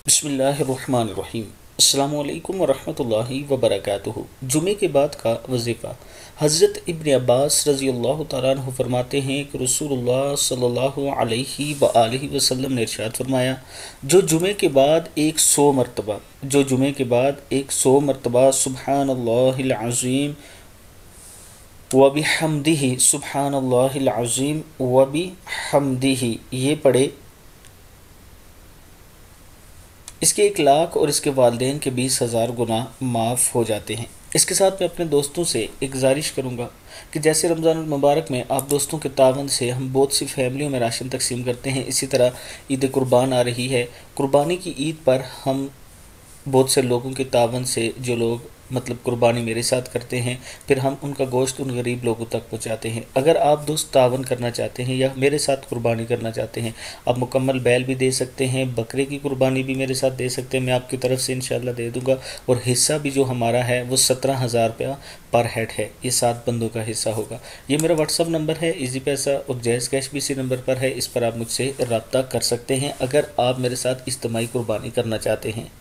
बिस्मिल्लाहिर्रहमानिर्रहीम। अस्सलामु अलैकुम वरहमतुल्लाहि वबरकातुहू। जुमे के बाद का वजीफ़ा। हज़रत इब्न अब्बास रज़ी अल्लाह तआला अन्हु फरमाते हैं कि रसूलुल्लाह सल्लल्लाहु अलैहि वआलिहि वसल्लम ने इरशाद फरमाया, जो जुमे के बाद 100 मरतबा सुब्हानल्लाहिल अज़ीम व बिहम्दिही सुब्हानल्लाहिल अज़ीम व बिहम्दिही ये पढ़े, इसके 1 लाख और इसके वालिदैन के 20,000 गुनाह माफ़ हो जाते हैं। इसके साथ मैं अपने दोस्तों से एक गुजारिश करूँगा कि जैसे रमज़ान मुबारक में आप दोस्तों के तावन से हम बहुत सी फैमिलियों में राशन तकसीम करते हैं, इसी तरह ईद कुर्बान आ रही है। कुर्बानी की ईद पर हम बहुत से लोगों के तावन से जो लोग कुर्बानी मेरे साथ करते हैं, फिर हम उनका गोश्त उन गरीब लोगों तक पहुंचाते हैं। अगर आप दोस्त तावन करना चाहते हैं या मेरे साथ कुर्बानी करना चाहते हैं, आप मुकम्मल बैल भी दे सकते हैं, बकरे की कुर्बानी भी मेरे साथ दे सकते हैं, मैं आपकी तरफ से इंशाल्लाह दे दूंगा। और हिस्सा भी जो हमारा है वो 17,000 रुपया पर हेड है, ये 7 बंदों का हिस्सा होगा। ये मेरा व्हाट्सअप नंबर है, इजी पैसा और जैज़ कैश भी इसी नंबर पर है, इस पर आप मुझसे रब्ता कर सकते हैं अगर आप मेरे साथ इज्तिमाई कुर्बानी करना चाहते हैं।